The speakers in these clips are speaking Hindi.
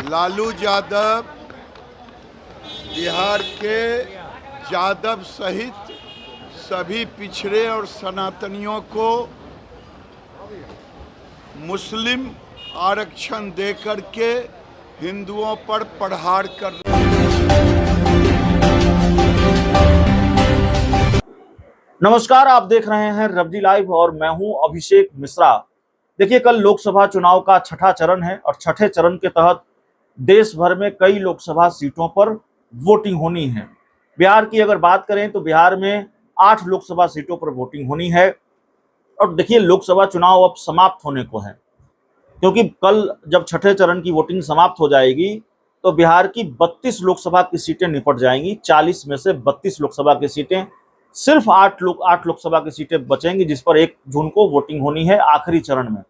लालू यादव बिहार के यादव सहित सभी पिछड़े और सनातनियों को मुस्लिम आरक्षण देकर के हिंदुओं पर प्रहार कर रहे हैं। नमस्कार, आप देख रहे हैं रब्जी लाइव और मैं हूं अभिषेक मिश्रा। देखिए, कल लोकसभा चुनाव का छठा चरण है और छठे चरण के तहत देश भर में कई लोकसभा सीटों पर वोटिंग होनी है। बिहार की अगर बात करें तो बिहार में 8 लोकसभा सीटों पर वोटिंग होनी है। और देखिए, लोकसभा चुनाव अब समाप्त होने को है, क्योंकि कल जब छठे चरण की वोटिंग समाप्त हो जाएगी तो बिहार की 32 लोकसभा की सीटें निपट जाएंगी। 40 में से 32 लोकसभा की सीटें, सिर्फ 8 लोकसभा की सीटें बचेंगी, जिस पर 1 जून को वोटिंग होनी है आखिरी चरण में।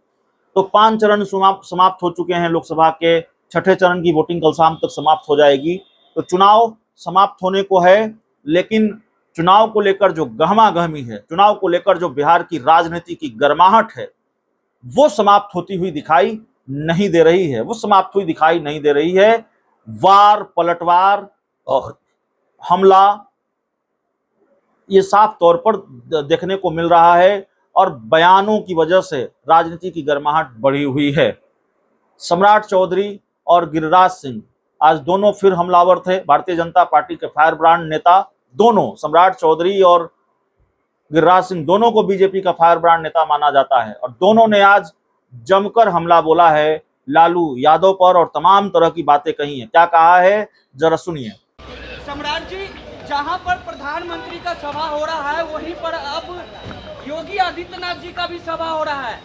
तो 5 चरण समाप्त हो चुके हैं लोकसभा के। छठे चरण की वोटिंग कल शाम तक समाप्त हो जाएगी। तो चुनाव समाप्त होने को है, लेकिन चुनाव को लेकर जो गहमागहमी है, चुनाव को लेकर जो बिहार की राजनीति की गर्माहट है, वो समाप्त होती हुई दिखाई नहीं दे रही है। वो समाप्त हुई दिखाई नहीं दे रही है। वार पलटवार और हमला ये साफ तौर पर देखने को मिल रहा है और बयानों की वजह से राजनीति की गर्माहट बढ़ी हुई है। सम्राट चौधरी और गिरिराज सिंह आज दोनों फिर हमलावर थे। भारतीय जनता पार्टी के फायर ब्रांड नेता दोनों, सम्राट चौधरी और गिरिराज सिंह, दोनों को बीजेपी का फायर ब्रांड नेता माना जाता है और दोनों ने आज जमकर हमला बोला है लालू यादव पर और तमाम तरह की बातें कही हैं। क्या कहा है, जरा सुनिए। सम्राट जी, जहां पर प्रधानमंत्री का सभा हो रहा है वहीं पर अब योगी आदित्यनाथ जी का भी सभा हो रहा है।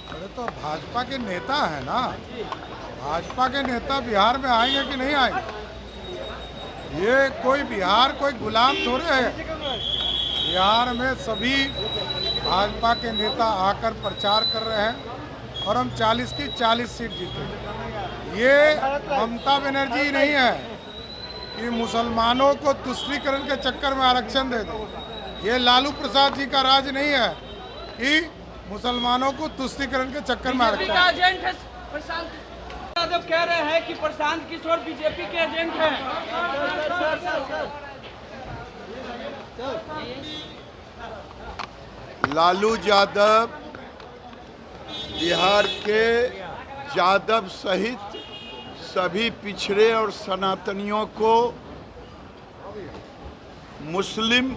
अरे तो भाजपा के नेता है ना, भाजपा के नेता बिहार में आएंगे कि नहीं आएंगे? ये कोई बिहार कोई गुलाम थोड़े है। बिहार में सभी भाजपा के नेता आकर प्रचार कर रहे हैं और हम 40 की 40 सीट जीते। ये ममता बनर्जी नहीं है कि मुसलमानों को तुष्टीकरण के चक्कर में आरक्षण दे दो। ये लालू प्रसाद जी का राज नहीं है कि मुसलमानों को तुष्टीकरण के चक्कर में आरक्षण। का एजेंट है प्रशांत यादव, कह रहे हैं कि प्रशांत किशोर बीजेपी के एजेंट हैं। लालू यादव बिहार के यादव सहित सभी पिछड़े और सनातनियों को मुस्लिम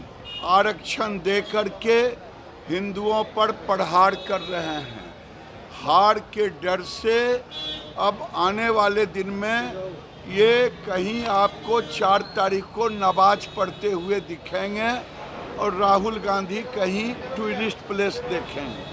आरक्षण देकर के हिंदुओं पर प्रहार कर रहे हैं। हार के डर से अब आने वाले दिन में ये कहीं आपको 4 तारीख को नमाज पढ़ते हुए दिखेंगे और राहुल गांधी कहीं टूरिस्ट प्लेस देखेंगे।